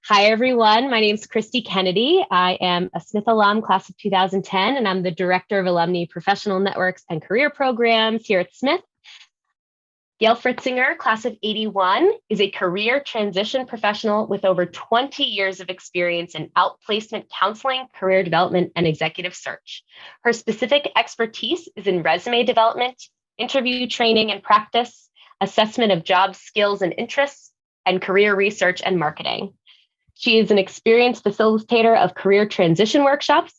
Hi, everyone. My name is Christy Kennedy. I am a Smith alum, class of 2010, and I'm the Director of Alumni Professional Networks and Career Programs here at Smith. Gail Fritzinger, class of 81, is a career transition professional with over 20 years of experience in outplacement counseling, career development, and executive search. Her specific expertise is in resume development, interview training and practice, assessment of job skills and interests, and career research and marketing. She is an experienced facilitator of career transition workshops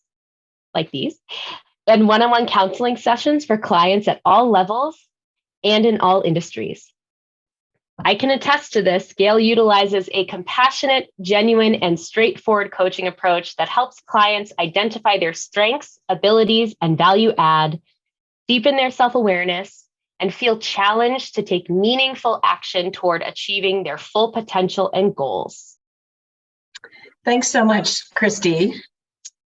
like these and one-on-one counseling sessions for clients at all levels and in all industries. I can attest to this. Gail utilizes a compassionate, genuine, and straightforward coaching approach that helps clients identify their strengths, abilities, and value add, deepen their self-awareness, and feel challenged to take meaningful action toward achieving their full potential and goals. Thanks so much, Christy.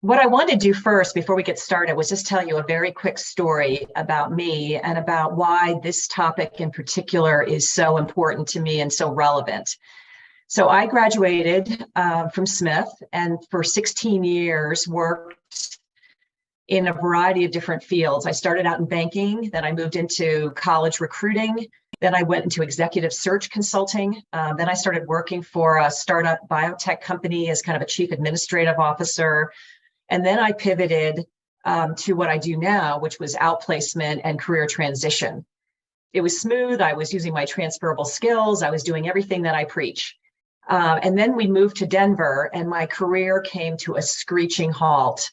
What I wanted to do first before we get started was just tell you a very quick story about me and about why this topic in particular is so important to me and so relevant. So I graduated from Smith and for 16 years worked in a variety of different fields. I started out in banking, then I moved into college recruiting, then I went into executive search consulting. Then I started working for a startup biotech company as kind of a chief administrative officer. And then I pivoted to what I do now, which was outplacement and career transition. It was smooth. I was using my transferable skills. I was doing everything that I preach. And then we moved to Denver and my career came to a screeching halt.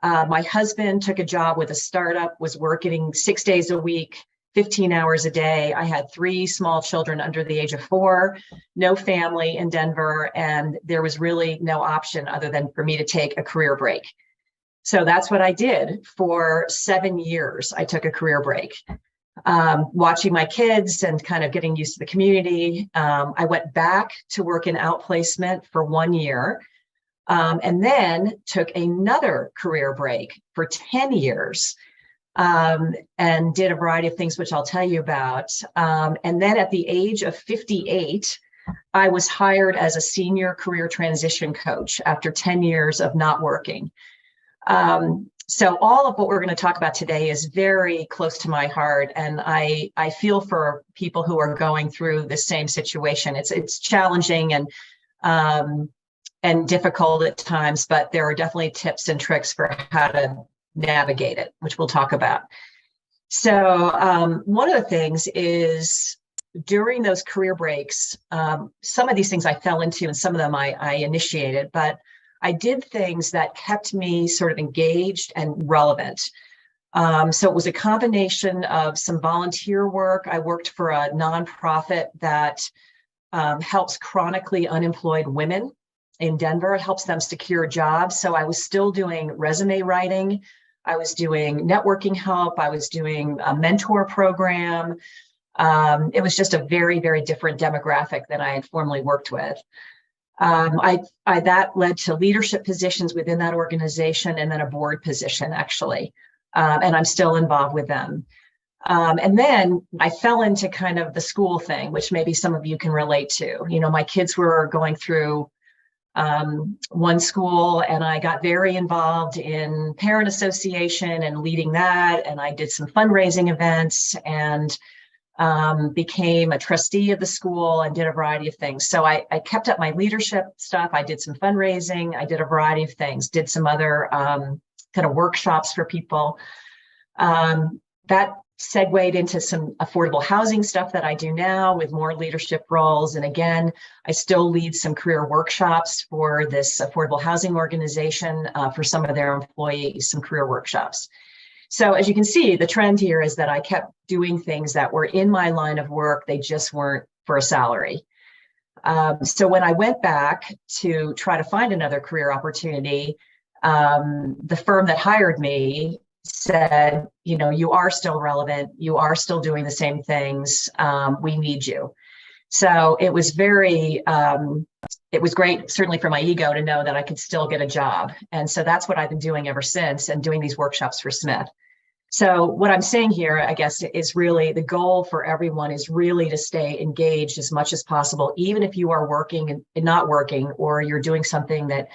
My husband took a job with a startup, was working 6 days a week, 15 hours a day. I had 3 small children under the age of 4, no family in Denver, and there was really no option other than for me to take a career break. So that's what I did for 7 years. I took a career break, watching my kids and kind of getting used to the community. I went back to work in outplacement for 1 year, and then took another career break for 10 years. And did a variety of things, which I'll tell you about. And then at the age of 58, I was hired as a senior career transition coach after 10 years of not working. So all of what we're going to talk about today is very close to my heart. And I feel for people who are going through the same situation. It's challenging and difficult at times, but there are definitely tips and tricks for how to navigate it, which we'll talk about. So one of the things is during those career breaks, some of these things I fell into and some of them I initiated, but I did things that kept me sort of engaged and relevant. So it was a combination of some volunteer work. I worked for a nonprofit that helps chronically unemployed women in Denver. It helps them secure jobs. So I was still doing resume writing. I was doing networking help. I was doing a mentor program. It was just a very, very different demographic than I had formerly worked with. That led to leadership positions within that organization and then a board position, actually. And I'm still involved with them. And then I fell into kind of the school thing, which maybe some of you can relate to. You know, my kids were going through one school and I got very involved in parent association and leading that. And I did some fundraising events and became a trustee of the school and did a variety of things. So I kept up my leadership stuff. I did some fundraising. I did a variety of things, did some other kind of workshops for people. That segued into some affordable housing stuff that I do now with more leadership roles. And again, I still lead some career workshops for this affordable housing organization for some of their employees, some career workshops. So as you can see, the trend here is that I kept doing things that were in my line of work. They just weren't for a salary. So when I went back to try to find another career opportunity, the firm that hired me said, you know, you are still relevant. You are still doing the same things. We need you. So it was very, it was great, certainly for my ego to know that I could still get a job. And so that's what I've been doing ever since and doing these workshops for Smith. So what I'm saying here, I guess, is really the goal for everyone is really to stay engaged as much as possible, even if you are working and not working, or you're doing something that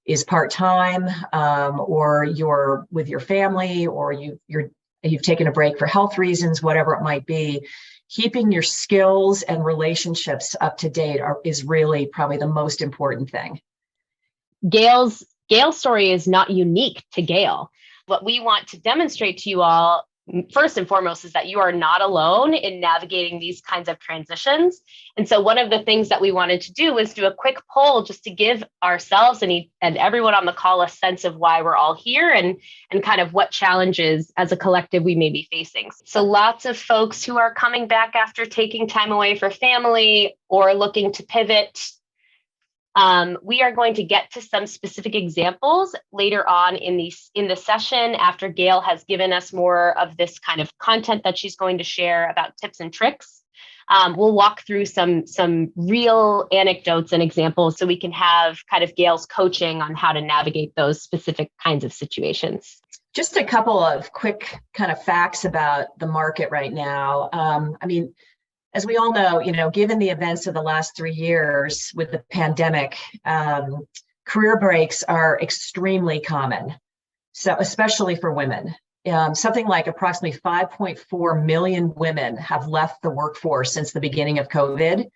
is part-time, or you're with your family, or you've taken a break for health reasons, whatever it might be. Keeping your skills and relationships up to date is really probably the most important thing. Gail's story is not unique to Gail. What we want to demonstrate to you all, first and foremost, is that you are not alone in navigating these kinds of transitions. And so one of the things that we wanted to do was do a quick poll just to give ourselves and everyone on the call a sense of why we're all here and kind of what challenges as a collective we may be facing. So lots of folks who are coming back after taking time away for family or looking to pivot. We are going to get to some specific examples later on in the session after Gail has given us more of this kind of content that she's going to share about tips and tricks. We'll walk through some real anecdotes and examples so we can have kind of Gail's coaching on how to navigate those specific kinds of situations. Just a couple of quick kind of facts about the market right now. As we all know, given the events of the last 3 years with the pandemic, career breaks are extremely common. So especially for women, something like approximately 5.4 million women have left the workforce since the beginning of COVID.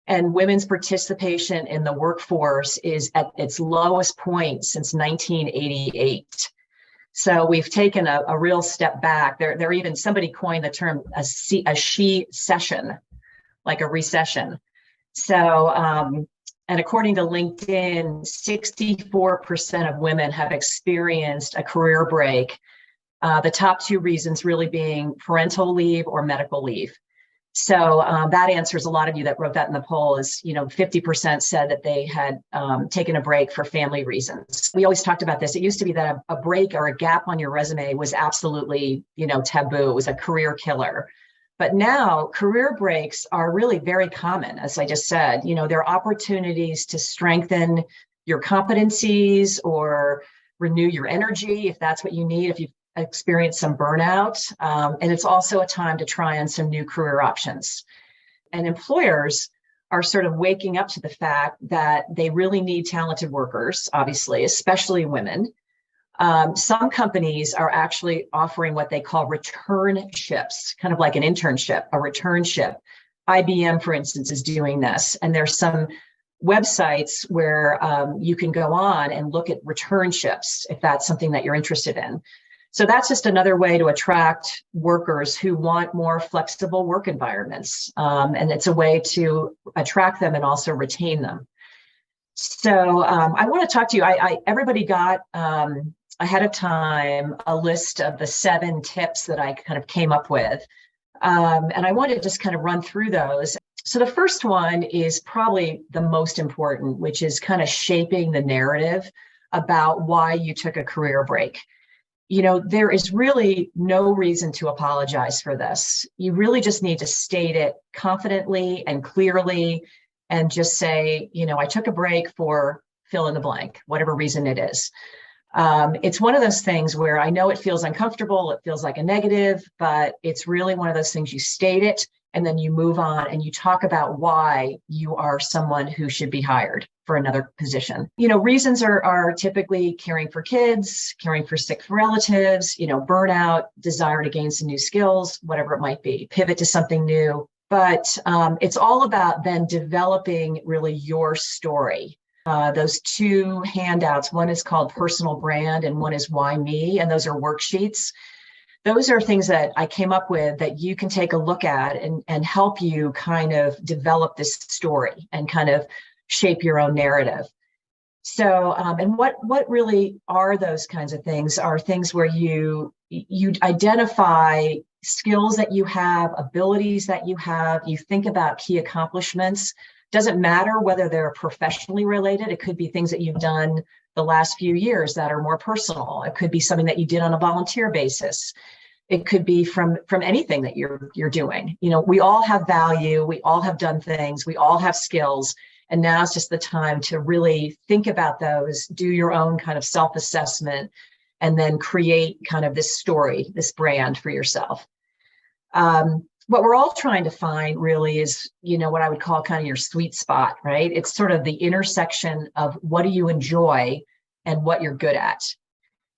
And women's participation in the workforce is at its lowest point since 1988. So we've taken a real step back. Somebody coined the term a she session, like a recession. So, and according to LinkedIn, 64% of women have experienced a career break. The top 2 reasons really being parental leave or medical leave. So that answers a lot of you that wrote that in the poll is, 50% said that they had taken a break for family reasons. We always talked about this. It used to be that a break or a gap on your resume was absolutely, taboo. It was a career killer. But now career breaks are really very common. As I just said, there are opportunities to strengthen your competencies or renew your energy if that's what you need, if you've experienced some burnout. And it's also a time to try on some new career options. And employers are sort of waking up to the fact that they really need talented workers, obviously, especially women. Some companies are actually offering what they call returnships, kind of like an internship, a returnship. IBM, for instance, is doing this. And there's some websites where you can go on and look at returnships if that's something that you're interested in. So that's just another way to attract workers who want more flexible work environments. And it's a way to attract them and also retain them. So I want to talk to you. Everybody got ahead of time a list of the 7 tips that I kind of came up with. And I want to just kind of run through those. So the first one is probably the most important, which is kind of shaping the narrative about why you took a career break. There is really no reason to apologize for this. You really just need to state it confidently and clearly and just say, I took a break for fill in the blank, whatever reason it is. It's one of those things where I know it feels uncomfortable, it feels like a negative, but it's really one of those things you state it and then you move on and you talk about why you are someone who should be hired for another position. Reasons are typically caring for kids, caring for sick relatives, burnout, desire to gain some new skills, whatever it might be, pivot to something new. But it's all about then developing really your story. Those 2 handouts, one is called Personal Brand and one is Why Me, and those are worksheets. Those are things that I came up with that you can take a look at and help you kind of develop this story and kind of shape your own narrative. So, and what really are those kinds of things are things where you identify skills that you have, abilities that you have, you think about key accomplishments. Doesn't matter whether they're professionally related. It could be things that you've done the last few years that are more personal. It could be something that you did on a volunteer basis. It could be from anything that you're doing. We all have value. We all have done things. We all have skills. And now's just the time to really think about those, do your own kind of self-assessment and then create kind of this story, this brand for yourself. What we're all trying to find really is, what I would call kind of your sweet spot, right? It's sort of the intersection of what do you enjoy and what you're good at.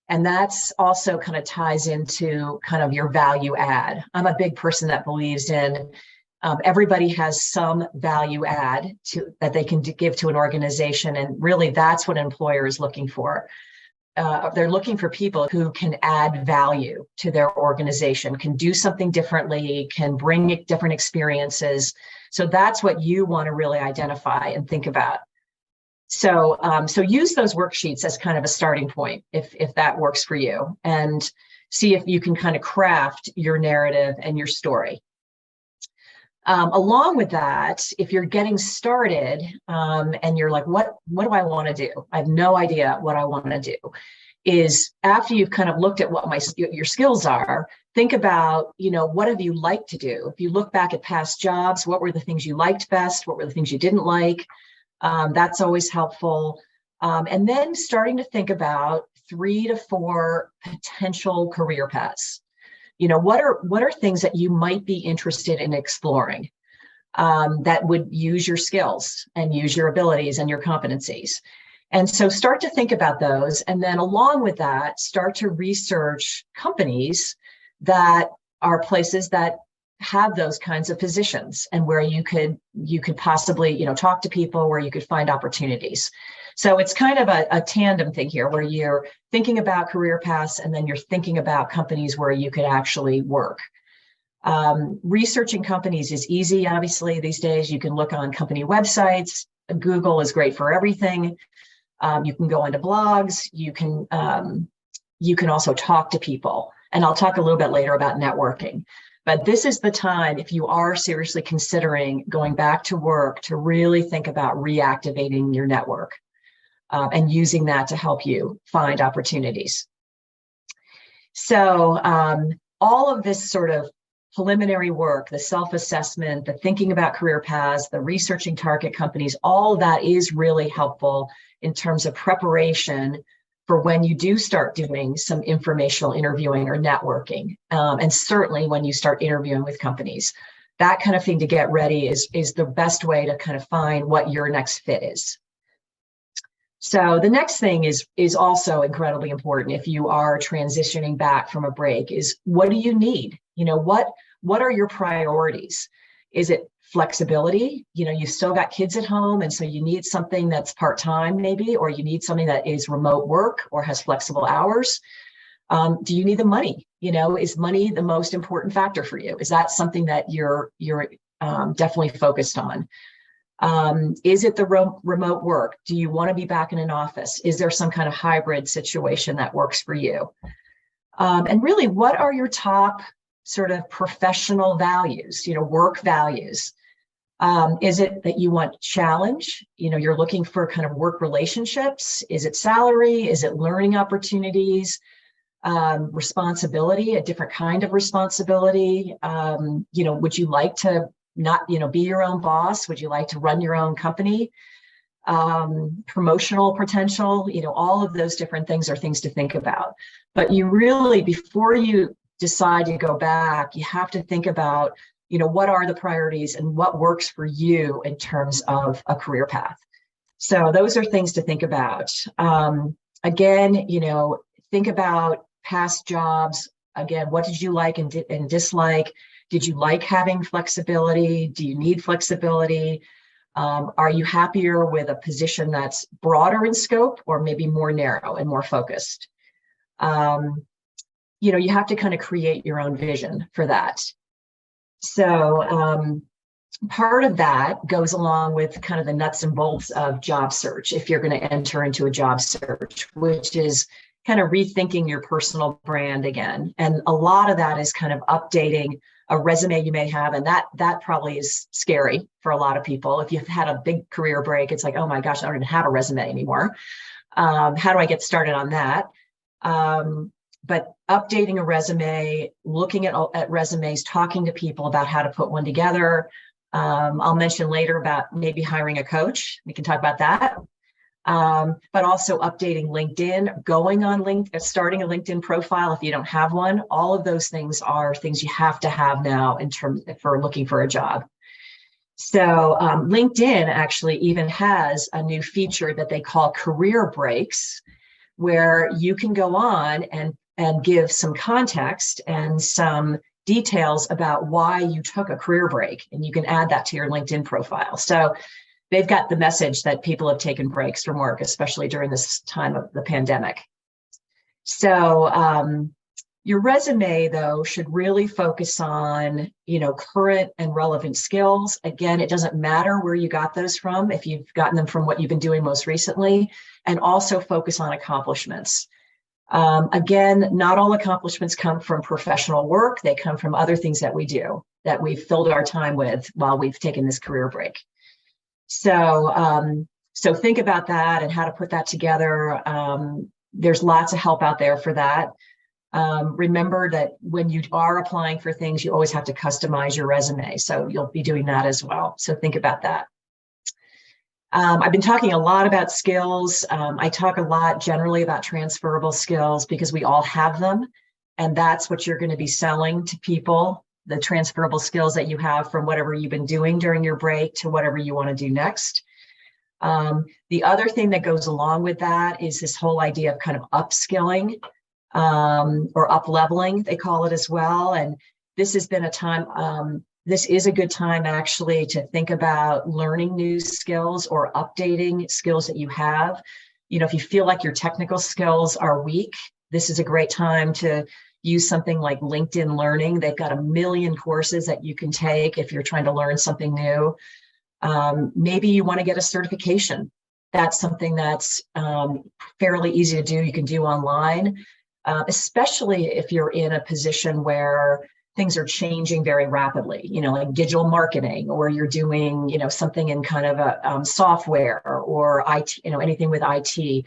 And that's also kind of ties into kind of your value add. I'm a big person that believes in everybody has some value add that they can give to an organization. And really that's what an employer is looking for. They're looking for people who can add value to their organization, can do something differently, can bring different experiences. So that's what you want to really identify and think about. So use those worksheets as kind of a starting point, if that works for you, and see if you can kind of craft your narrative and your story. Along with that, if you're getting started and you're like, what do I want to do? I have no idea what I want to do. Is after you've kind of looked at what your skills are, think about, what have you liked to do? If you look back at past jobs, what were the things you liked best? What were the things you didn't like? That's always helpful. And then starting to think about 3 to 4 potential career paths. What are things that you might be interested in exploring that would use your skills and use your abilities and your competencies? And so start to think about those. And then along with that, start to research companies that are places that have those kinds of positions and where you could possibly, talk to people, where you could find opportunities. So it's kind of a tandem thing here where you're thinking about career paths and then you're thinking about companies where you could actually work. Researching companies is easy, obviously, these days. You can look on company websites. Google is great for everything. You can go into blogs. You can also talk to people. And I'll talk a little bit later about networking. But this is the time, if you are seriously considering going back to work, to really think about reactivating your network and using that to help you find opportunities. So all of this sort of preliminary work, the self-assessment, the thinking about career paths, the researching target companies, all of that is really helpful in terms of preparation for when you do start doing some informational interviewing or networking. And certainly when you start interviewing with companies, that kind of thing to get ready is the best way to kind of find what your next fit is. So the next thing is also incredibly important if you are transitioning back from a break is, what do you need? What are your priorities? Is it flexibility? You've still got kids at home, and so you need something that's part-time maybe, or you need something that is remote work or has flexible hours. Do you need the money? Is money the most important factor for you? Is that something that you're definitely focused on? Is it the remote work? Do you want to be back in an office? Is there some kind of hybrid situation that works for you? And really, what are your top sort of professional values, work values? Is it that you want challenge? You're looking for kind of work relationships. Is it salary? Is it learning opportunities? Responsibility, a different kind of responsibility? Would you like to not, be your own boss? Would you like to run your own company? Promotional potential, all of those different things are things to think about. But you really, before you decide to go back, you have to think about, what are the priorities and what works for you in terms of a career path. So those are things to think about. Again, think about past jobs. Again, what did you like and dislike? Did you like having flexibility? Do you need flexibility? Are you happier with a position that's broader in scope or maybe more narrow and more focused? You have to kind of create your own vision for that. So part of that goes along with kind of the nuts and bolts of job search if you're going to enter into a job search, which is kind of rethinking your personal brand again. And a lot of that is kind of updating a resume you may have. And that probably is scary for a lot of people. If you've had a big career break, it's like, oh my gosh, I don't even have a resume anymore. How do I get started on that? But updating a resume, looking at resumes, talking to people about how to put one together. I'll mention later about maybe hiring a coach. We can talk about that. but also updating LinkedIn, going on LinkedIn, starting a LinkedIn profile if you don't have one. All of those things are things you have to have now in terms for looking for a job. So LinkedIn actually even has a new feature that they call career breaks, where you can go on and give some context and some details about why you took a career break, and you can add that to your LinkedIn profile. So they've got the message that people have taken breaks from work, especially during this time of the pandemic. So your resume, though, should really focus on, current and relevant skills. Again, it doesn't matter where you got those from, if you've gotten them from what you've been doing most recently, and also focus on accomplishments. Again, not all accomplishments come from professional work. They come from other things that we do, that we've filled our time with while we've taken this career break. So think about that and how to put that together. There's lots of help out there for that. Remember that when you are applying for things, you always have to customize your resume. So you'll be doing that as well. So think about that. I've been talking a lot about skills. I talk a lot generally about transferable skills because we all have them. And that's what you're going to be selling to people, the transferable skills that you have from whatever you've been doing during your break to whatever you want to do next. The other thing that goes along with that is this whole idea of kind of upskilling. Or up leveling, they call it as well. And this has been a time, this is a good time actually to think about learning new skills or updating skills that you have. If you feel like your technical skills are weak, this is a great time to use something like LinkedIn Learning. They've got a million courses that you can take if you're trying to learn something new. Maybe you want to get a certification. That's something that's fairly easy to do. You can do online. Especially if you're in a position where things are changing very rapidly, like digital marketing, or you're doing, something in kind of a software or IT, anything with IT.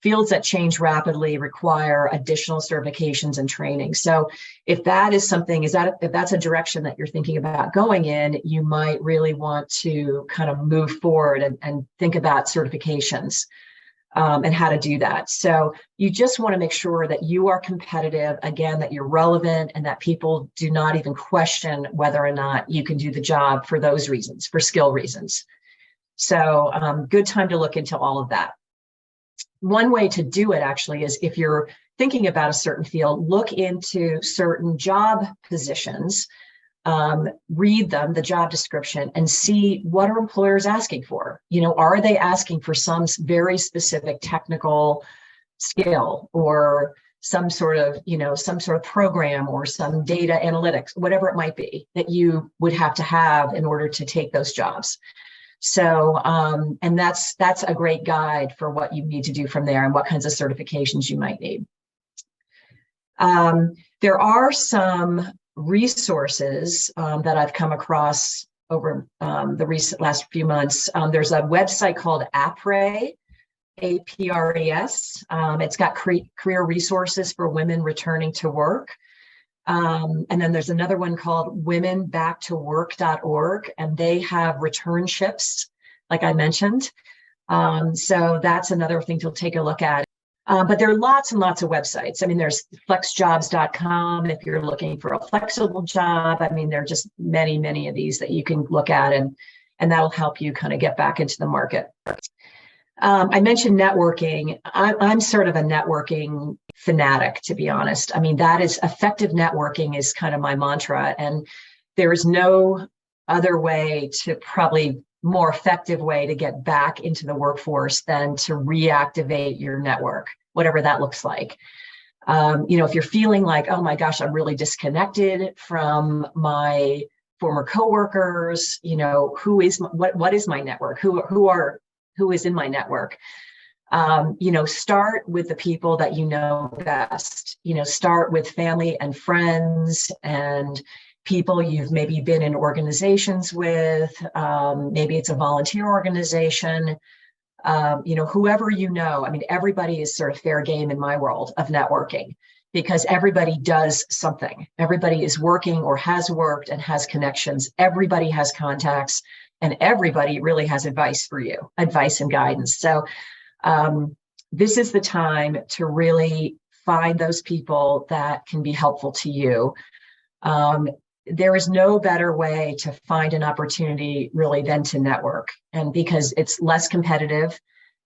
Fields that change rapidly require additional certifications and training. So if that is something, if that's a direction that you're thinking about going in, you might really want to kind of move forward and think about certifications. And how to do that. So you just want to make sure that you are competitive, again, that you're relevant, and that people do not even question whether or not you can do the job for those reasons, for skill reasons. So good time to look into all of that. One way to do it actually is, if you're thinking about a certain field, look into certain job positions, read them, the job description, and see what are employers asking for. Are they asking for some very specific technical skill, or some sort of program, or some data analytics, whatever it might be that you would have to have in order to take those jobs. So, and that's a great guide for what you need to do from there and what kinds of certifications you might need. There are some resources that I've come across over the last few months. There's a website called APRES, APRES. It's got career resources for women returning to work. And then there's another one called womenbacktowork.org, and they have returnships, like I mentioned. So that's another thing to take a look at. But there are lots and lots of websites. I mean, there's flexjobs.com if you're looking for a flexible job. I mean, there are just many, many of these that you can look at, and that'll help you kind of get back into the market. I mentioned networking. I'm sort of a networking fanatic, to be honest. I mean, that is effective networking is kind of my mantra, and there is no other way to probably more effective way to get back into the workforce than to reactivate your network, whatever that looks like. If you're feeling like, oh my gosh, I'm really disconnected from my former coworkers, what is my network? Who is in my network? Start with the people that you know best. Start with family and friends and people you've maybe been in organizations with. Maybe it's a volunteer organization. Whoever I mean, everybody is sort of fair game in my world of networking, because everybody does something. Everybody is working or has worked and has connections. Everybody has contacts, and everybody really has advice for you, advice and guidance. So This is the time to really find those people that can be helpful to you. There is no better way to find an opportunity really than to network. And because it's less competitive,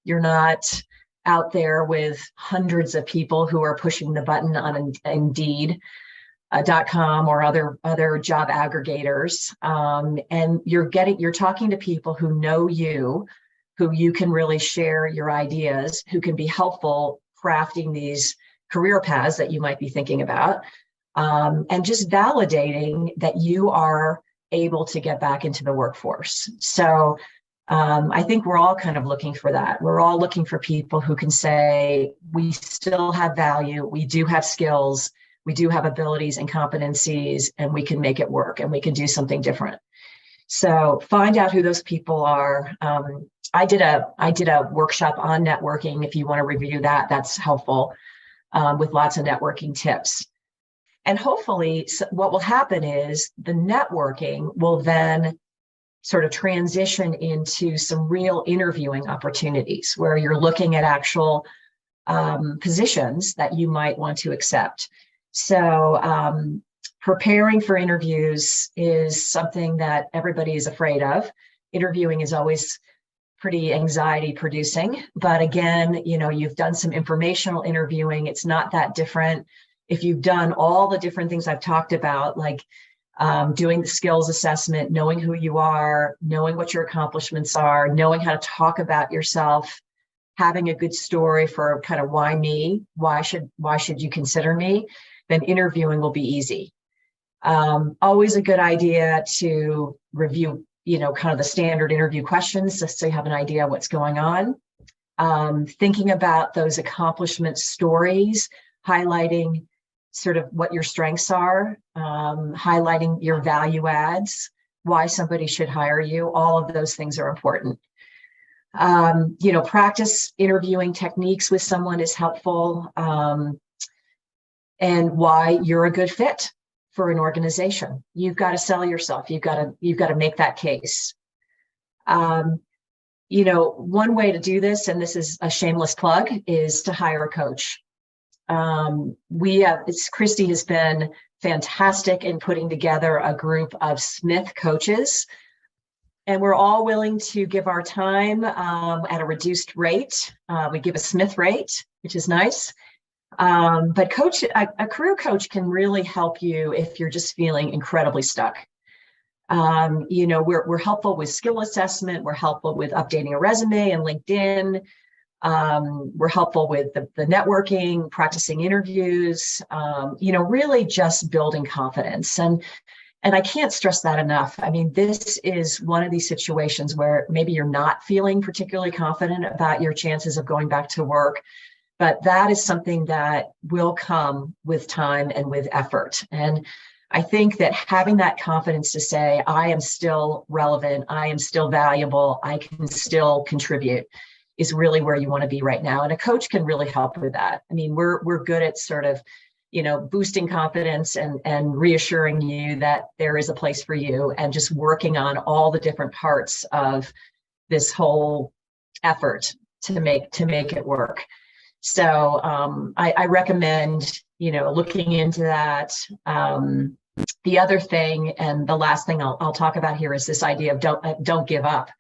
you're not out there with hundreds of people who are pushing the button on Indeed.com or other job aggregators. And you're talking to people who know you, who you can really share your ideas, who can be helpful crafting these career paths that you might be thinking about, and just validating that you are able to get back into the workforce. So I think we're all kind of looking for that. We're all looking for people who can say, we still have value, we do have skills, we do have abilities and competencies, and we can make it work and we can do something different. So find out who those people are. I did a workshop on networking. If you want to review that, that's helpful, with lots of networking tips. And hopefully what will happen is the networking will then sort of transition into some real interviewing opportunities where you're looking at actual positions that you might want to accept. So preparing for interviews is something that everybody is afraid of. Interviewing is always pretty anxiety producing, but again, you've done some informational interviewing. It's not that different. If you've done all the different things I've talked about, like doing the skills assessment, knowing who you are, knowing what your accomplishments are, knowing how to talk about yourself, having a good story for kind of why me, why should you consider me, then interviewing will be easy. Always a good idea to review, kind of the standard interview questions just so you have an idea of what's going on. Thinking about those accomplishment stories, highlighting sort of what your strengths are, highlighting your value adds, why somebody should hire you. All of those things are important. Practice interviewing techniques with someone is helpful, and why you're a good fit for an organization. You've got to sell yourself. You've got to make that case. One way to do this, and this is a shameless plug, is to hire a coach. Christy has been fantastic in putting together a group of Smith coaches, and we're all willing to give our time at a reduced rate. We give a Smith rate, which is nice. But a career coach can really help you if you're just feeling incredibly stuck. We're helpful with skill assessment. We're helpful with updating a resume and LinkedIn. We're helpful with the networking, practicing interviews, really just building confidence. And I can't stress that enough. I mean, this is one of these situations where maybe you're not feeling particularly confident about your chances of going back to work, but that is something that will come with time and with effort. And I think that having that confidence to say, I am still relevant, I am still valuable, I can still contribute, is really where you want to be right now. And a coach can really help with that. I mean, we're good at sort of, boosting confidence and reassuring you that there is a place for you, and just working on all the different parts of this whole effort to make it work. So I recommend, looking into that. The other thing, and the last thing I'll talk about here, is this idea of don't give up.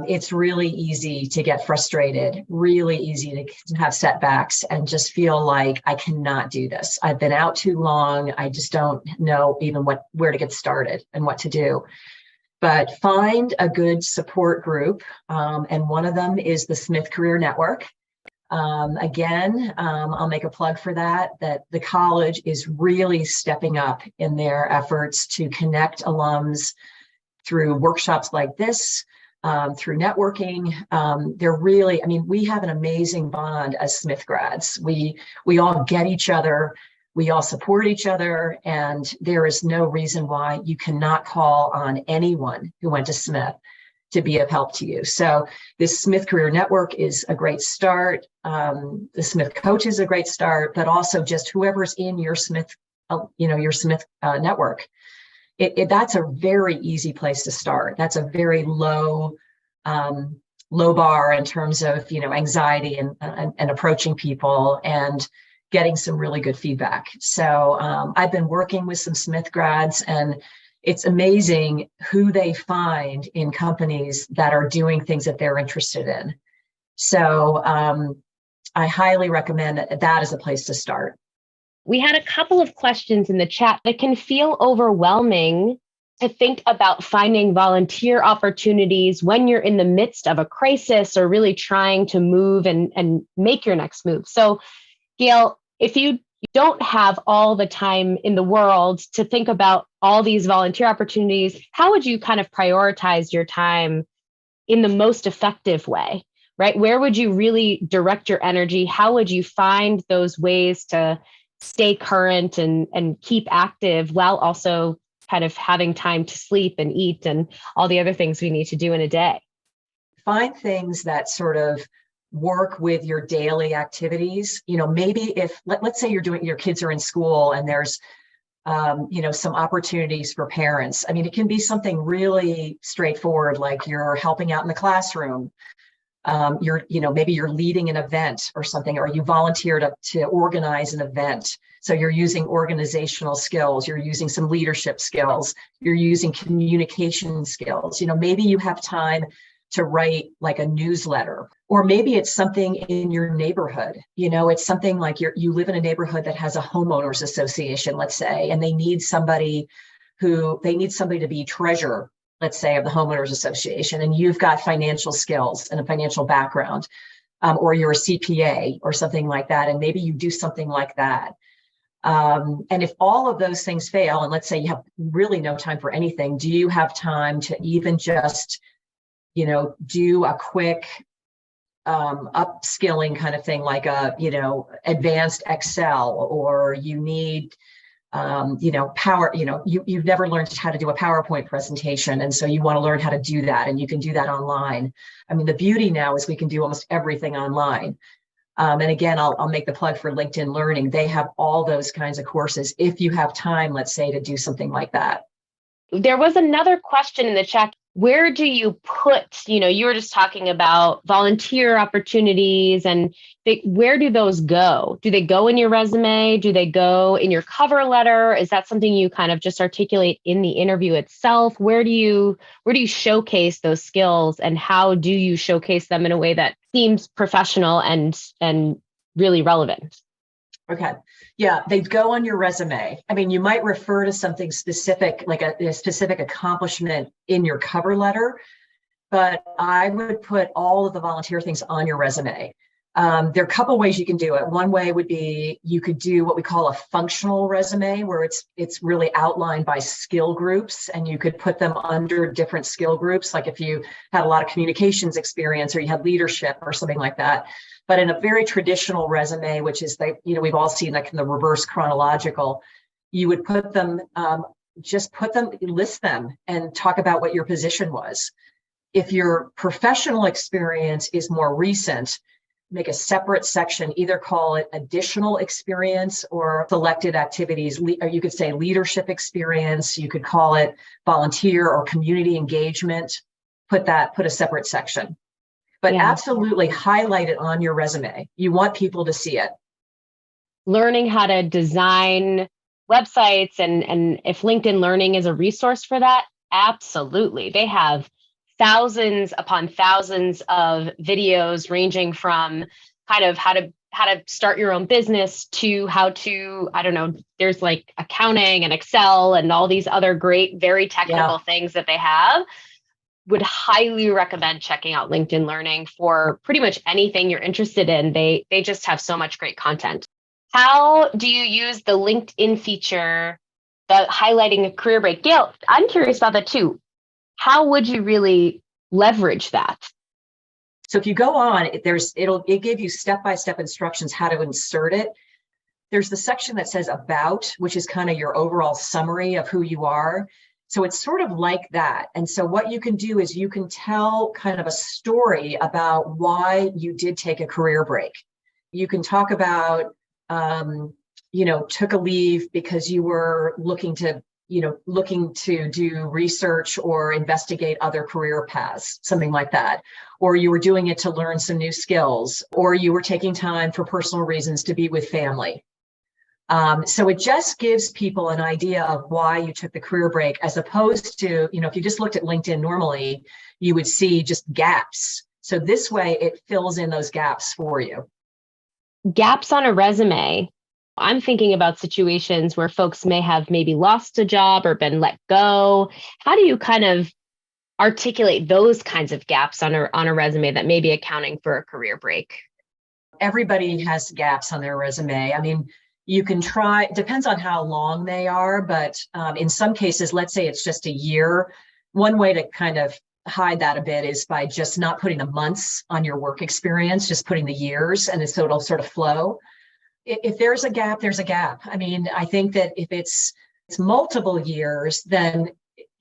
It's really easy to get frustrated, really easy to have setbacks and just feel like I cannot do this. I've been out too long. I just don't know even where to get started and what to do. But find a good support group. And one of them is the Smith Career Network. Again, I'll make a plug for that the college is really stepping up in their efforts to connect alums through workshops like this, through networking. They're really, we have an amazing bond as Smith grads. We all get each other, we all support each other, and there is no reason why you cannot call on anyone who went to Smith to be of help to you. So this Smith Career Network is a great start. The Smith Coach is a great start, but also just whoever's in your Smith, network. That's a very easy place to start. That's a very low low bar in terms of, anxiety and approaching people and getting some really good feedback. So I've been working with some Smith grads, and it's amazing who they find in companies that are doing things that they're interested in. So I highly recommend that as a place to start. We had a couple of questions in the chat that can feel overwhelming to think about finding volunteer opportunities when you're in the midst of a crisis or really trying to move and make your next move. So, Gail, if you don't have all the time in the world to think about all these volunteer opportunities, how would you kind of prioritize your time in the most effective way, right? Where would you really direct your energy? How would you find those ways to stay current and keep active while also kind of having time to sleep and eat and all the other things we need to do in a day? Find things that sort of work with your daily activities. Maybe if let's say your kids are in school and there's some opportunities for parents. I mean, it can be something really straightforward, like you're helping out in the classroom. Maybe you're leading an event or something, or you volunteer to organize an event. So you're using organizational skills, you're using some leadership skills, you're using communication skills. Maybe you have time to write like a newsletter, or maybe it's something in your neighborhood. It's something like you live in a neighborhood that has a homeowners association, let's say, and they need somebody to be treasurer, let's say, of the homeowners association, and you've got financial skills and a financial background, or you're a CPA or something like that, and maybe you do something like that. And if all of those things fail, and let's say you have really no time for anything, do you have time to even just do a quick upskilling kind of thing, like advanced Excel, or you need power, you've never learned how to do a PowerPoint presentation. And so you want to learn how to do that, and you can do that online. I mean, the beauty now is we can do almost everything online. And again, I'll make the plug for LinkedIn Learning. They have all those kinds of courses if you have time, let's say, to do something like that. There was another question in the chat. Where do you put, you were just talking about volunteer opportunities, and where do those go? Do they go in your resume? Do they go in your cover letter? Is that something you kind of just articulate in the interview itself? Where do you showcase those skills, and how do you showcase them in a way that seems professional and really relevant? Okay. Yeah, they go on your resume. I mean, you might refer to something specific, like a specific accomplishment in your cover letter, but I would put all of the volunteer things on your resume. There are a couple ways you can do it. One way would be you could do what we call a functional resume, where it's really outlined by skill groups, and you could put them under different skill groups, like if you had a lot of communications experience or you had leadership or something like that. But in a very traditional resume, which is we've all seen like in the reverse chronological, you would put them, list them and talk about what your position was. If your professional experience is more recent, make a separate section, either call it additional experience or selected activities, or you could say leadership experience, you could call it volunteer or community engagement, put a separate section. But absolutely highlight it on your resume. You want people to see it. Learning how to design websites, and if LinkedIn Learning is a resource for that, absolutely. They have thousands upon thousands of videos ranging from kind of how to start your own business to how to, I don't know, there's like accounting and Excel and all these other great, very technical things that they have. Would highly recommend checking out LinkedIn Learning for pretty much anything you're interested in. They just have so much great content. How do you use the LinkedIn feature, the highlighting a career break? Gail, I'm curious about that too. How would you really leverage that? So if you go on, it give you step-by-step instructions how to insert it. There's the section that says about, which is kind of your overall summary of who you are. So it's sort of like that. And so what you can do is you can tell kind of a story about why you did take a career break. You can talk about, took a leave because you were looking to looking to do research or investigate other career paths, something like that. Or you were doing it to learn some new skills, or you were taking time for personal reasons to be with family. So it just gives people an idea of why you took the career break, as opposed to, if you just looked at LinkedIn normally, you would see just gaps. So this way it fills in those gaps for you. Gaps on a resume. I'm thinking about situations where folks may have maybe lost a job or been let go. How do you kind of articulate those kinds of gaps on a resume that may be accounting for a career break? Everybody has gaps on their resume. I mean, you can try, depends on how long they are, but in some cases, let's say it's just a year. One way to kind of hide that a bit is by just not putting the months on your work experience, just putting the years, and so it'll sort of flow. If there's a gap, there's a gap. I mean, I think that if it's multiple years, then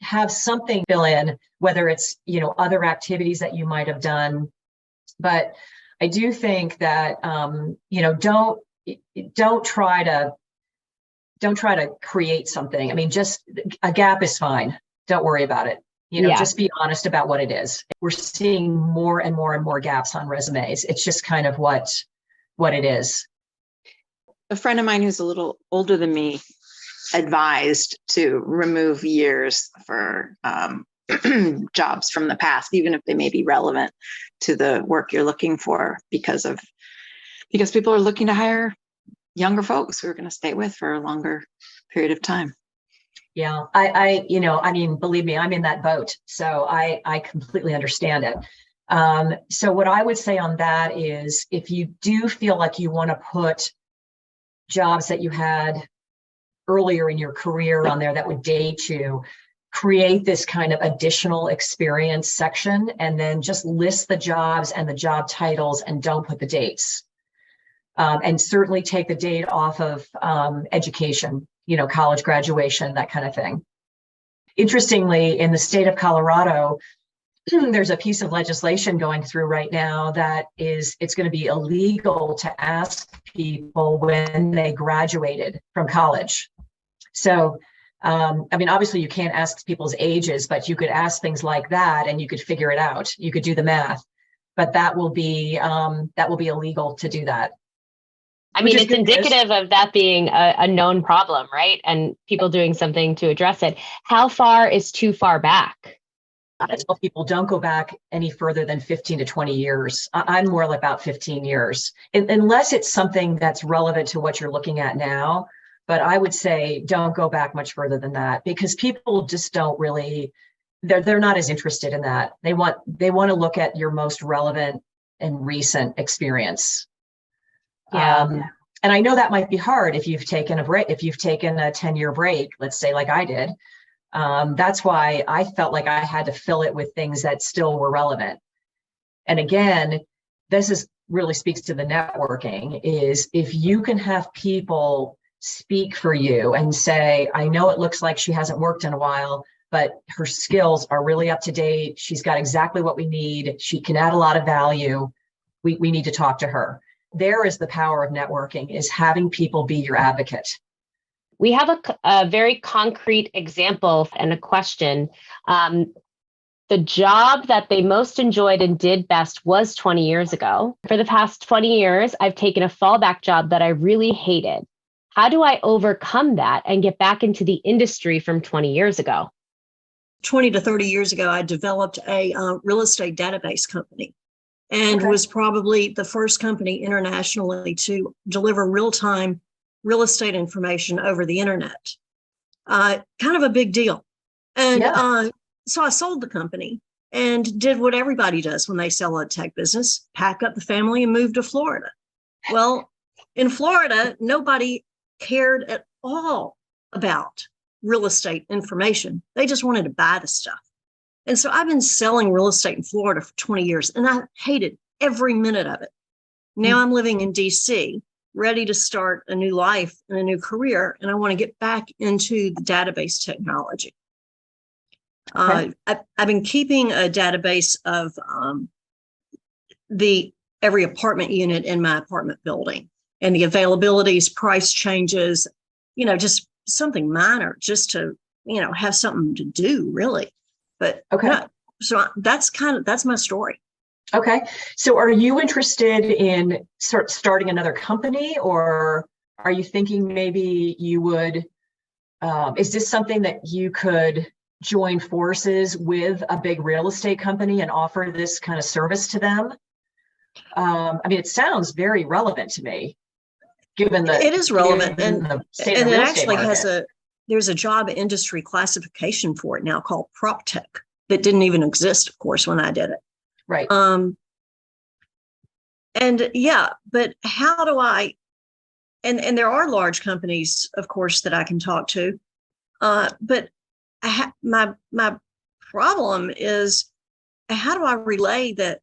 have something fill in, whether it's, other activities that you might have done. But I do think that, don't try to create something. I mean, just a gap is fine. Don't worry about it. Just be honest about what it is. We're seeing more and more and more gaps on resumes. It's just kind of what it is. A friend of mine who's a little older than me advised to remove years for jobs from the past, even if they may be relevant to the work you're looking for, because people are looking to hire younger folks who are going to stay with for a longer period of time. Yeah, I mean, believe me, I'm in that boat, so I completely understand it. So what I would say on that is, if you do feel like you want to put jobs that you had earlier in your career on there that would date you, create this kind of additional experience section, and then just list the jobs and the job titles and don't put the dates. And certainly take the date off of education, college graduation, that kind of thing. Interestingly, in the state of Colorado, there's a piece of legislation going through right now that it's going to be illegal to ask people when they graduated from college. So, I mean, obviously you can't ask people's ages, but you could ask things like that and you could figure it out. You could do the math, but that will be illegal to do that. I mean, it's indicative of that being a known problem, right? And people doing something to address it. How far is too far back? I tell people don't go back any further than 15 to 20 years. I'm more like about 15 years, unless it's something that's relevant to what you're looking at now. But I would say don't go back much further than that, because people just don't really, they're not as interested in that. They want to look at your most relevant and recent experience. Yeah. And I know that might be hard if you've taken a break, if you've taken a 10-year break, let's say, like I did. That's why I felt like I had to fill it with things that still were relevant. And again, really speaks to the networking, is if you can have people speak for you and say, I know it looks like she hasn't worked in a while, but her skills are really up to date. She's got exactly what we need. She can add a lot of value. We need to talk to her. There is the power of networking, is having people be your advocate. We have a very concrete example and a question. The job that they most enjoyed and did best was 20 years ago. For the past 20 years, I've taken a fallback job that I really hated. How do I overcome that and get back into the industry from 20 years ago? 20 to 30 years ago, I developed a real estate database company, and was probably the first company internationally to deliver real-time real estate information over the internet. Kind of a big deal. And so I sold the company and did what everybody does when they sell a tech business: pack up the family and move to Florida. Well, in Florida, nobody cared at all about real estate information. They just wanted to buy the stuff. And so I've been selling real estate in Florida for 20 years, and I hated every minute of it. Now I'm living in DC, ready to start a new life and a new career, and I want to get back into the database technology. I've been keeping a database of every apartment unit in my apartment building, and the availabilities, price changes, just something minor, just to have something to do really. But Okay. no, so that's my story. Okay. So are you interested in starting another company, or are you thinking maybe you would, is this something that you could join forces with a big real estate company and offer this kind of service to them? I mean, it sounds very relevant to me, given It is relevant, given and the state of and the it real estate actually market. there's a job industry classification for it now called prop tech that didn't even exist, of course, when I did it. Right. And yeah, but how do I, and there are large companies, of course, that I can talk to. But my problem is, how do I relay that,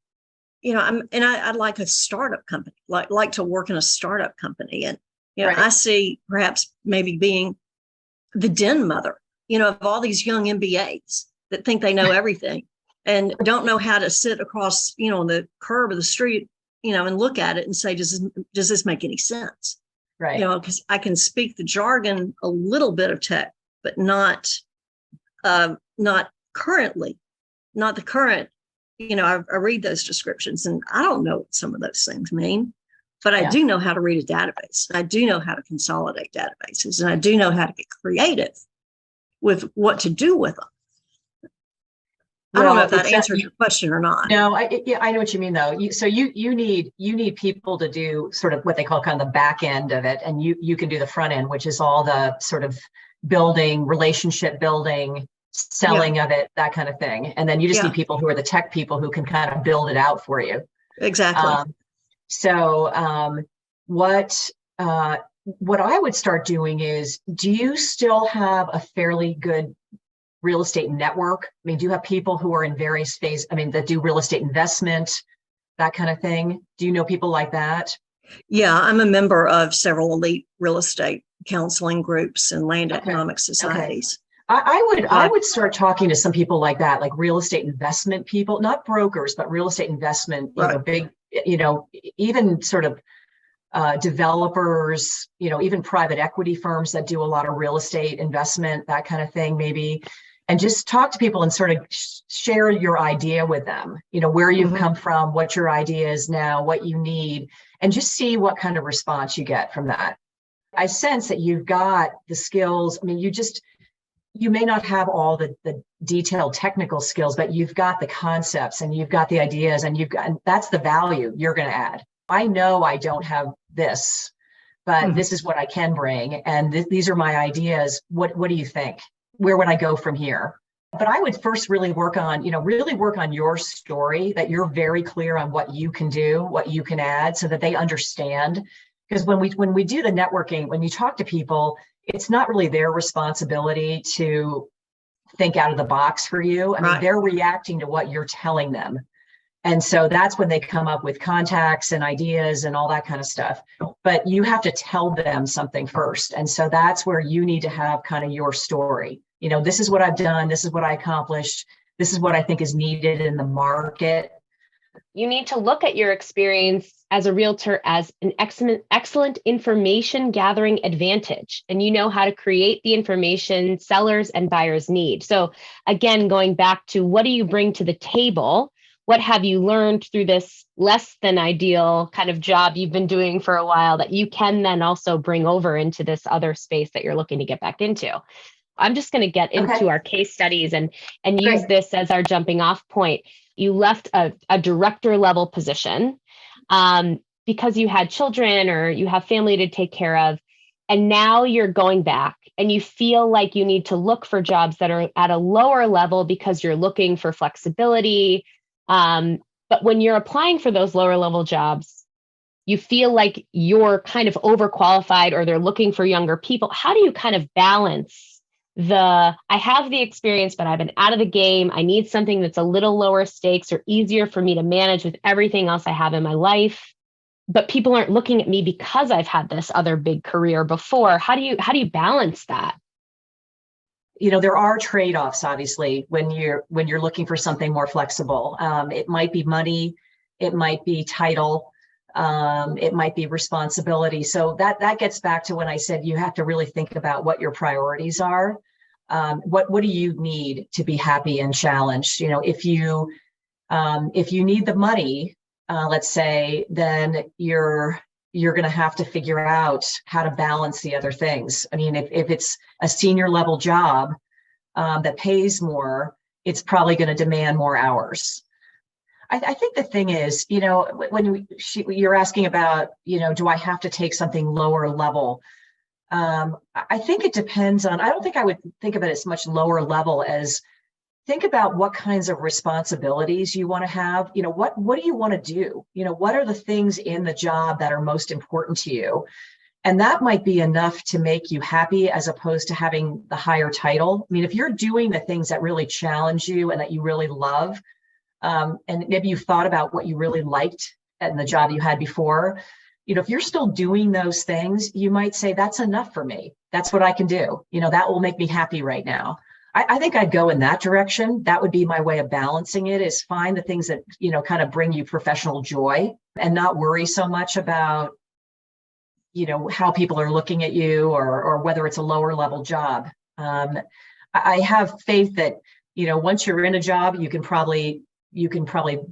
I'd like a startup company, like to work in a startup company. And, Right. I see perhaps maybe being the den mother, of all these young MBAs that think they know everything and don't know how to sit across, on the curb of the street, and look at it and say, does this make any sense? Right. Because I can speak the jargon, a little bit of tech, but not currently, not the current. I read those descriptions and I don't know what some of those things mean, but I do know how to read a database. I do know how to consolidate databases, and I do know how to get creative with what to do with them. I don't know if that answered your question or not. No, I know what you mean though. You need people to do sort of what they call kind of the back end of it, and you can do the front end, which is all the sort of building, relationship building, selling of it, that kind of thing. And then you just need people who are the tech people who can kind of build it out for you. Exactly. What I would start doing is, do you still have a fairly good real estate network? I mean, do you have people who are in various phases, that do real estate investment, that kind of thing? Do you know people like that? Yeah, I'm a member of several elite real estate counseling groups and land economic societies. I would start talking to some people like that, like real estate investment people, not brokers, but real estate investment, big, even sort of developers, even private equity firms that do a lot of real estate investment, that kind of thing, maybe. And just talk to people and sort of share your idea with them, where you've come from, what your idea is now, what you need, and just see what kind of response you get from that. I sense that you've got the skills. I mean, you may not have all the detailed technical skills, but you've got the concepts and you've got the ideas, and that's the value you're going to add. I know I don't have this, but this is what I can bring. And these are my ideas. What do you think? Where would I go from here? But I would first really work on your story, that you're very clear on what you can do, what you can add, so that they understand. Because when we do the networking, when you talk to people, it's not really their responsibility to think out of the box for you. I mean, they're reacting to what you're telling them. And so that's when they come up with contacts and ideas and all that kind of stuff. But you have to tell them something first. And so that's where you need to have kind of your story. This is what I've done. This is what I accomplished. This is what I think is needed in the market. You need to look at your experience as a realtor as an excellent information gathering advantage. And you know how to create the information sellers and buyers need. So again, going back to, what do you bring to the table? What have you learned through this less than ideal kind of job you've been doing for a while that you can then also bring over into this other space that you're looking to get back into? I'm just going to get into our case studies and use this as our jumping off point. You left a director level position because you had children or you have family to take care of. And now you're going back and you feel like you need to look for jobs that are at a lower level because you're looking for flexibility. But when you're applying for those lower level jobs, you feel like you're kind of overqualified or they're looking for younger people. How do you kind of balance I have the experience, but I've been out of the game. I need something that's a little lower stakes or easier for me to manage with everything else I have in my life, but people aren't looking at me because I've had this other big career before. How do you balance that? There are trade-offs, obviously, when you're looking for something more flexible. It might be money, it might be title, it might be responsibility. So that gets back to when I said you have to really think about what your priorities are. What do you need to be happy and challenged? You know, if you need the money, let's say, then you're going to have to figure out how to balance the other things. I mean, if it's a senior level job that pays more, it's probably going to demand more hours. I think the thing is, you know, when you're asking about, you know, do I have to take something lower level? I think it depends on, I don't think I would think of it as much lower level as think about what kinds of responsibilities you want to have. You know, what do you want to do? You know, what are the things in the job that are most important to you? And that might be enough to make you happy as opposed to having the higher title. I mean, if you're doing the things that really challenge you and that you really love, and maybe you thought about what you really liked in the job you had before, you know, if you're still doing those things, you might say, that's enough for me. That's what I can do. You know, that will make me happy right now. I think I'd go in that direction. That would be my way of balancing it, is find the things that, you know, kind of bring you professional joy and not worry so much about, you know, how people are looking at you or whether it's a lower level job. I have faith that, you know, once you're in a job, you can probably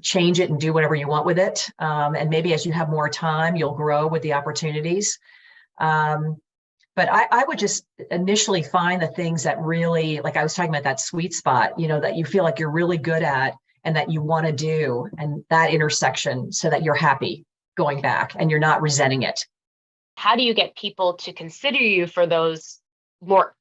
change it and do whatever you want with it. And maybe as you have more time, you'll grow with the opportunities. But I would just initially find the things that really, like I was talking about, that sweet spot, you know, that you feel like you're really good at and that you want to do, and that intersection, so that you're happy going back and you're not resenting it. How do you get people to consider you for those more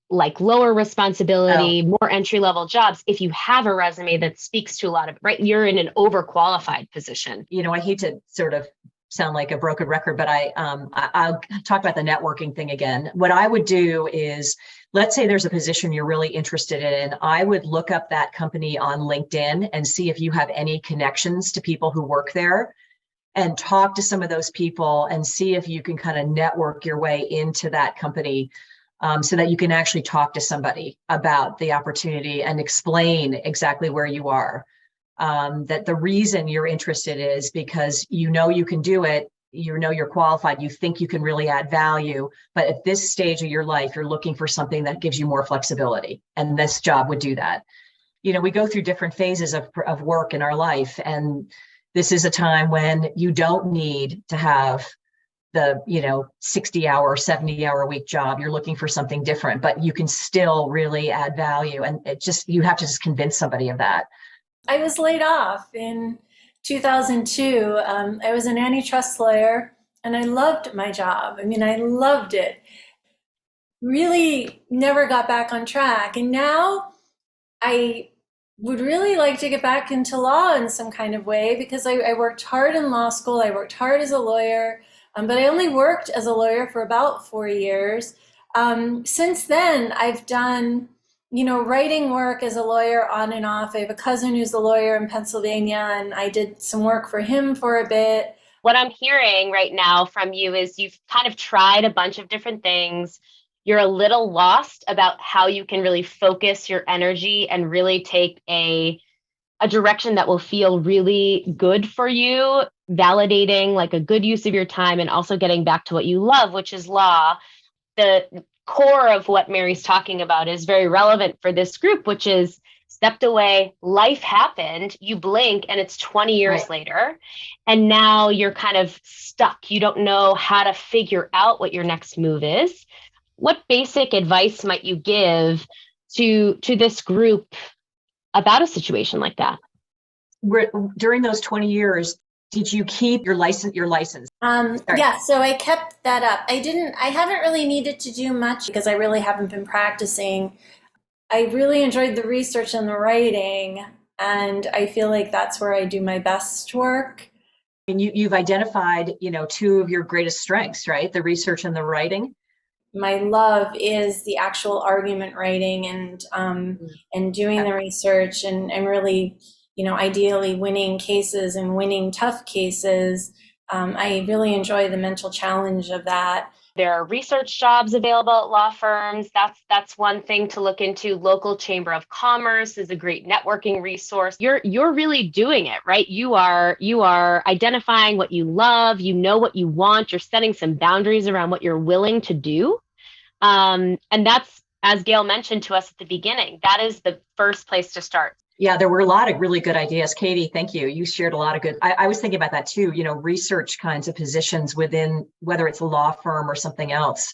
like lower responsibility, more entry level jobs if you have a resume that speaks to a lot of, right? You're in an overqualified position. You know, I hate to sort of sound like a broken record, but I'll talk about the networking thing again. What I would do is, let's say there's a position you're really interested in. I would look up that company on LinkedIn and see if you have any connections to people who work there, and talk to some of those people and see if you can kind of network your way into that company, so that you can actually talk to somebody about the opportunity and explain exactly where you are. That the reason you're interested is because you know you can do it, you know you're qualified, you think you can really add value, but at this stage of your life, you're looking for something that gives you more flexibility, and this job would do that. You know, we go through different phases of work in our life, and this is a time when you don't need to have the, you know, 60-hour, 70-hour a week job. You're looking for something different, but you can still really add value, and you have to just convince somebody of that. I was laid off in 2002. I was an antitrust lawyer, and I loved my job. I mean, I loved it. Really never got back on track. And now I would really like to get back into law in some kind of way, because I worked hard in law school. I worked hard as a lawyer, but I only worked as a lawyer for about 4 years. Since then, I've done, you know, writing work as a lawyer on and off. I have a cousin who's a lawyer in Pennsylvania, and I did some work for him for a bit. What I'm hearing right now from you is you've kind of tried a bunch of different things. You're a little lost about how you can really focus your energy and really take a direction that will feel really good for you, validating like a good use of your time, and also getting back to what you love, which is law. The core of what Mary's talking about is very relevant for this group, which is stepped away, life happened, you blink, and it's 20 years later. And now you're kind of stuck. You don't know how to figure out what your next move is. What basic advice might you give to this group about a situation like that? During those 20 years, did you keep your license? Yeah, so I kept that up. I haven't really needed to do much because I really haven't been practicing. I really enjoyed the research and the writing, and I feel like that's where I do my best work. And you've identified, you know, two of your greatest strengths, right? The research and the writing. My love is the actual argument writing and doing the research and really, you know, ideally winning cases and winning tough cases. I really enjoy the mental challenge of that. There are research jobs available at law firms. That's one thing to look into. Local Chamber of Commerce is a great networking resource. You're really doing it, right? You are identifying what you love. You know what you want. You're setting some boundaries around what you're willing to do. And that's as Gail mentioned to us at the beginning, that is the first place to start. Yeah, there were a lot of really good ideas. Katie, thank you. You shared a lot of good. I was thinking about that too, research kinds of positions within, whether it's a law firm or something else,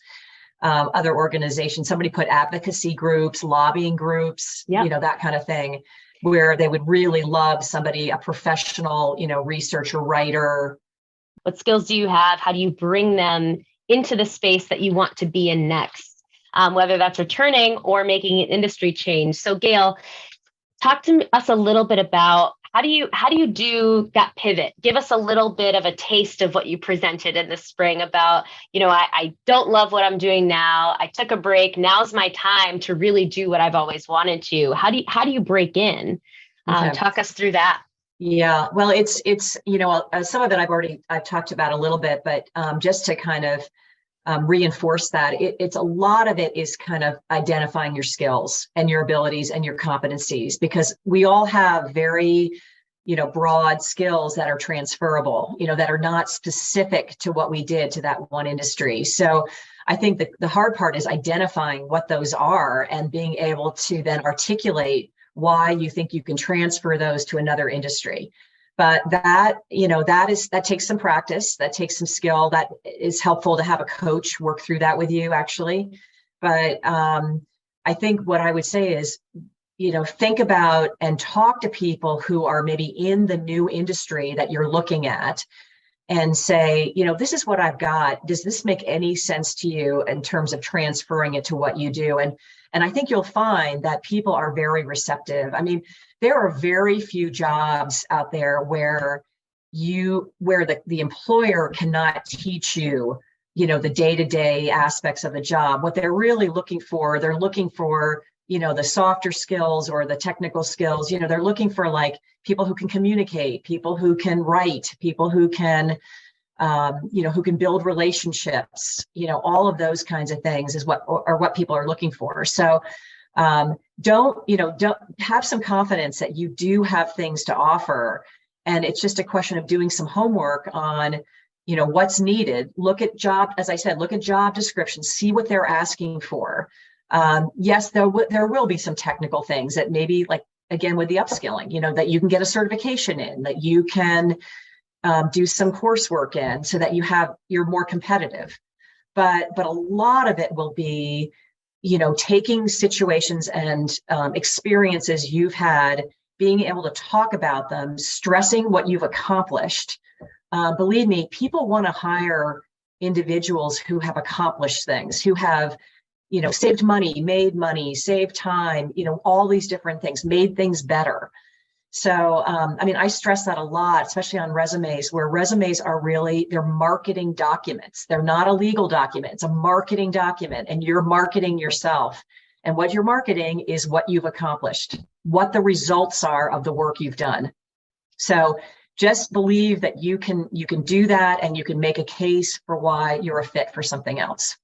other organizations. Somebody put advocacy groups, lobbying groups, that kind of thing, where they would really love somebody, a professional, researcher, writer. What skills do you have? How do you bring them into the space that you want to be in next? Whether that's returning or making an industry change. So Gail, talk to us a little bit about how do you do that pivot? Give us a little bit of a taste of what you presented in the spring about, I don't love what I'm doing now. I took a break. Now's my time to really do what I've always wanted to. How do you break in? Okay. Talk us through that. Yeah, well, it's some of it I've talked about a little bit, but just to kind of reinforce that, it's a lot of it is kind of identifying your skills and your abilities and your competencies, because we all have very, broad skills that are transferable, that are not specific to what we did to that one industry. So I think that the hard part is identifying what those are and being able to then articulate why you think you can transfer those to another industry. But that takes some practice, that takes some skill. That is helpful to have a coach work through that with you, actually. But I think what I would say is, think about and talk to people who are maybe in the new industry that you're looking at and say, this is what I've got. Does this make any sense to you in terms of transferring it to what you do? And I think you'll find that people are very receptive. I mean, there are very few jobs out there where the employer cannot teach you, the day-to-day aspects of the job. What they're really looking for, the softer skills or the technical skills. They're looking for like people who can communicate, people who can write, people who can who can build relationships, all of those kinds of things is what people are looking for. So don't have some confidence that you do have things to offer. And it's just a question of doing some homework on, what's needed. Look at job descriptions, see what they're asking for. Yes, there will be some technical things that maybe, like, again, with the upskilling, that you can get a certification in, that you can do some coursework in, so that you're more competitive. But a lot of it will be, taking situations and experiences you've had, being able to talk about them, stressing what you've accomplished. Believe me, people want to hire individuals who have accomplished things, who have, saved money, saved time, all these different things, made things better. So, I stress that a lot, especially on resumes, where resumes are they're marketing documents. They're not a legal document. It's a marketing document, and you're marketing yourself. And what you're marketing is what you've accomplished, what the results are of the work you've done. So just believe that you can do that, and you can make a case for why you're a fit for something else.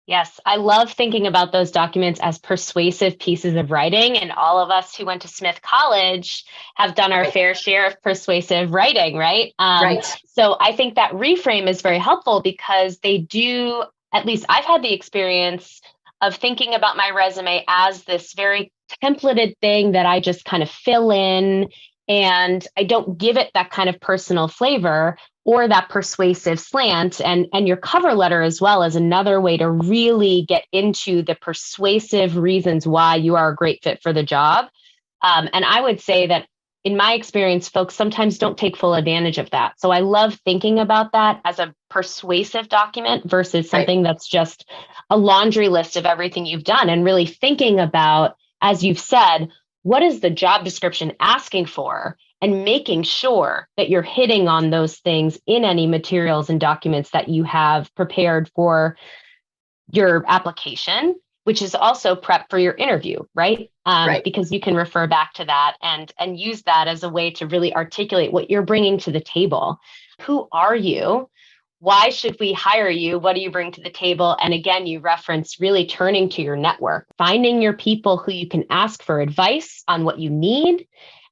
Yes, I love thinking about those documents as persuasive pieces of writing. And all of us who went to Smith College have done our fair share of persuasive writing, right? Right. So I think that reframe is very helpful, because they do, at least I've had the experience of thinking about my resume as this very templated thing that I just kind of fill in, and I don't give it that kind of personal flavor or that persuasive slant. And your cover letter as well is another way to really get into the persuasive reasons why you are a great fit for the job. And I would say that in my experience, folks sometimes don't take full advantage of that. So I love thinking about that as a persuasive document versus something that's just a laundry list of everything you've done, and really thinking about, as you've said, what is the job description asking for, and making sure that you're hitting on those things in any materials and documents that you have prepared for your application, which is also prep for your interview, right? Because you can refer back to that and use that as a way to really articulate what you're bringing to the table. Who are you? Why should we hire you? What do you bring to the table? And again, you reference really turning to your network, finding your people who you can ask for advice on what you need,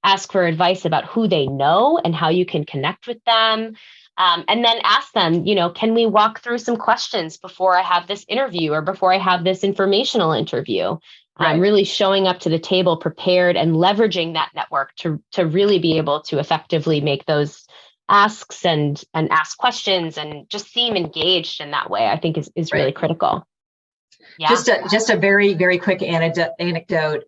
ask for advice about who they know and how you can connect with them. And then ask them, can we walk through some questions before I have this interview or before I have this informational interview? Right. Really showing up to the table prepared and leveraging that network to really be able to effectively make those asks and ask questions and just seem engaged in that way, I think is really critical. Yeah. Just a very, very quick anecdote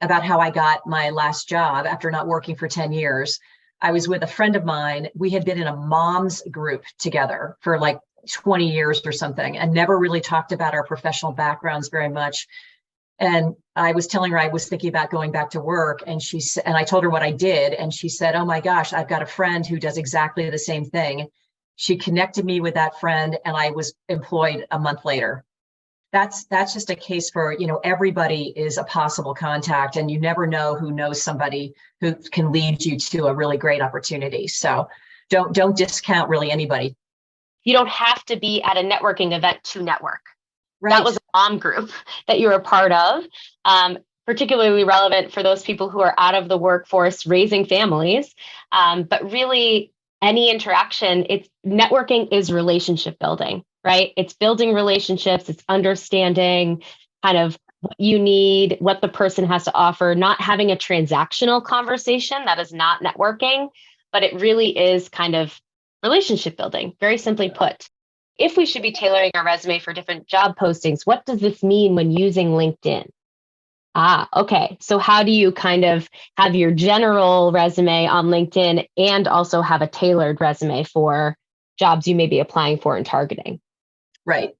about how I got my last job after not working for 10 years. I was with a friend of mine. We had been in a mom's group together for like 20 years or something and never really talked about our professional backgrounds very much. And I was telling her I was thinking about going back to work, and I told her what I did, and she said, "Oh my gosh, I've got a friend who does exactly the same thing." She connected me with that friend, and I was employed a month later. That's just a case for, everybody is a possible contact, and you never know who knows somebody who can lead you to a really great opportunity. So don't discount really anybody. You don't have to be at a networking event to network. Right. That was a mom group that you were a part of, particularly relevant for those people who are out of the workforce raising families. But really, any interaction, networking is relationship building, right? It's building relationships, it's understanding kind of what you need, what the person has to offer, not having a transactional conversation. That is not networking, but it really is kind of relationship building, very simply put. If we should be tailoring our resume for different job postings, what does this mean when using LinkedIn? Okay. So how do you kind of have your general resume on LinkedIn and also have a tailored resume for jobs you may be applying for and targeting? Right.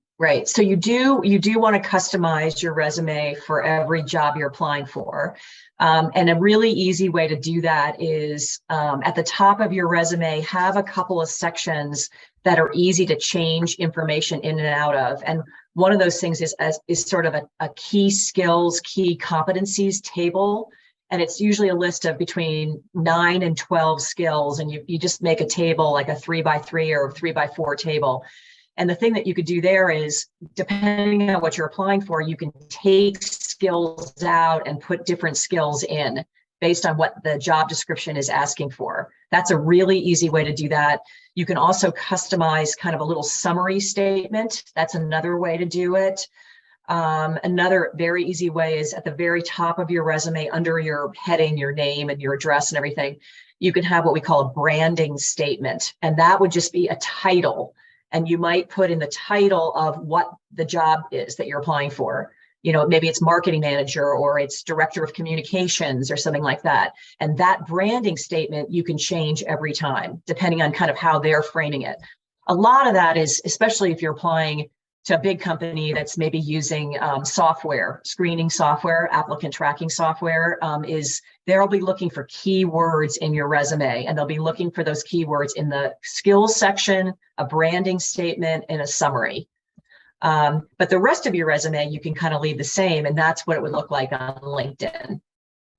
So you do want to customize your resume for every job you're applying for. And a really easy way to do that is at the top of your resume, have a couple of sections that are easy to change information in and out of. And one of those things is sort of a key skills, key competencies table. And it's usually a list of between 9 and 12 skills. And you just make a table like a 3x3 or 3x4 table. And the thing that you could do there is, depending on what you're applying for, you can take skills out and put different skills in based on what the job description is asking for. That's a really easy way to do that. You can also customize kind of a little summary statement. That's another way to do it. Another very easy way is at the very top of your resume, under your heading, your name and your address and everything, you can have what we call a branding statement. And that would just be a title. And you might put in the title of what the job is that you're applying for. Maybe it's marketing manager or it's director of communications or something like that. And that branding statement you can change every time, depending on kind of how they're framing it. A lot of that is, especially if you're applying to a big company that's maybe using screening software, applicant tracking software, they'll be looking for keywords in your resume, and they'll be looking for those keywords in the skills section, a branding statement, and a summary. But the rest of your resume, you can kind of leave the same, and that's what it would look like on LinkedIn.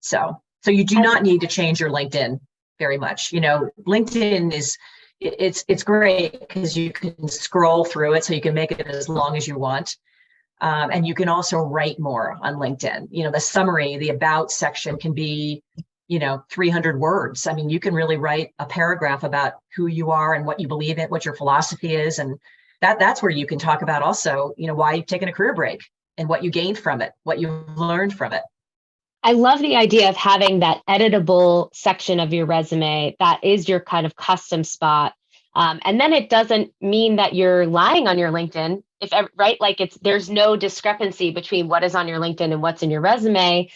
So you do not need to change your LinkedIn very much. LinkedIn is, it's great because you can scroll through it, so you can make it as long as you want. And you can also write more on LinkedIn. The summary, the about section can be, 300 words. I mean, you can really write a paragraph about who you are and what you believe in, what your philosophy is. And that's where you can talk about also, why you've taken a career break and what you gained from it, what you learned from it. I love the idea of having that editable section of your resume that is your kind of custom spot. And then it doesn't mean that you're lying on your LinkedIn, right? Like there's no discrepancy between what is on your LinkedIn and what's in your resume.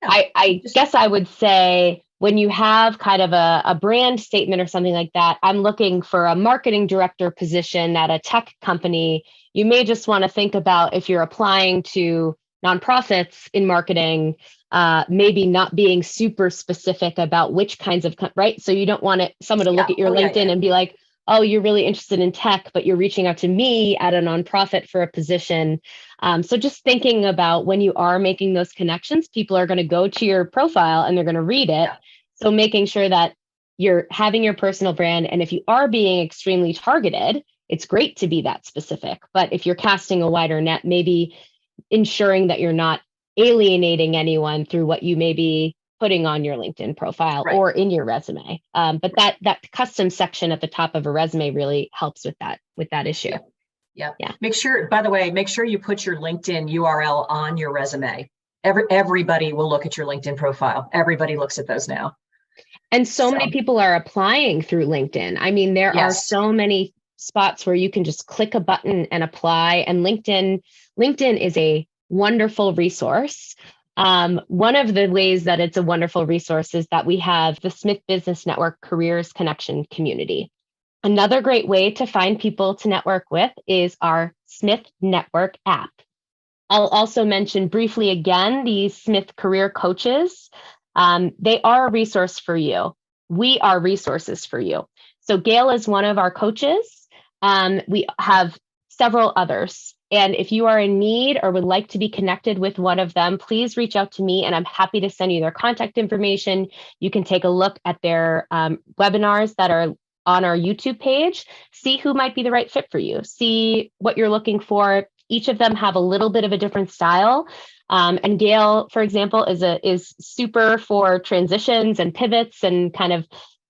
Yeah. I guess I would say when you have kind of a brand statement or something like that, I'm looking for a marketing director position at a tech company. You may just want to think about, if you're applying to nonprofits in marketing, maybe not being super specific about which kinds of, right? So you don't want someone to look at your LinkedIn and be like, oh, you're really interested in tech, but you're reaching out to me at a nonprofit for a position. So just thinking about when you are making those connections, people are going to go to your profile and they're going to read it. Yeah. So making sure that you're having your personal brand. And if you are being extremely targeted, it's great to be that specific. But if you're casting a wider net, maybe ensuring that you're not alienating anyone through what you may be putting on your LinkedIn profile Right. or in your resume. But that custom section at the top of a resume really helps with that issue. Yeah. Yeah. Make sure, by the way, make sure you put your LinkedIn URL on your resume. Everybody will look at your LinkedIn profile. Everybody looks at those now. And so many people are applying through LinkedIn. I mean, there are Yes. so many spots where you can just click a button and apply. And LinkedIn is a wonderful resource. One of the ways that it's a wonderful resource is that we have the Smith Business Network Careers Connection community. Another great way to find people to network with is our Smith Network app. I'll also mention briefly again the Smith Career Coaches. They are a resource for you. We are resources for you. So Gail is one of our coaches. We have several others. And if you are in need or would like to be connected with one of them, please reach out to me and I'm happy to send you their contact information. You can take a look at their webinars that are on our YouTube page, see who might be the right fit for you, see what you're looking for. Each of them have a little bit of a different style. And Gail, for example, is super for transitions and pivots and kind of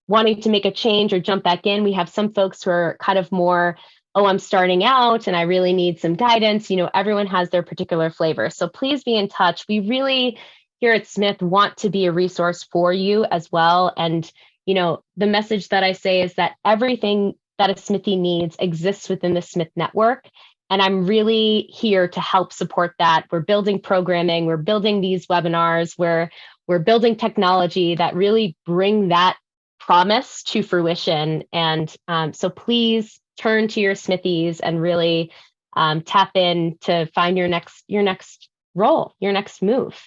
wanting to make a change or jump back in. We have some folks who are kind of more, oh, I'm starting out and I really need some guidance. You know, everyone has their particular flavor. So please be in touch. We really, here at Smith, want to be a resource for you as well. And, you know, the message that I say is that everything that a Smithy needs exists within the Smith network. And I'm really here to help support that. We're building programming, we're building these webinars, we're building technology that really bring that promise to fruition. And so please turn to your Smithies and really tap in to find your next role, your next move.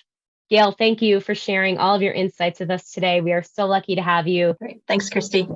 Gail, thank you for sharing all of your insights with us today. We are so lucky to have you. Great. Thanks, Christy.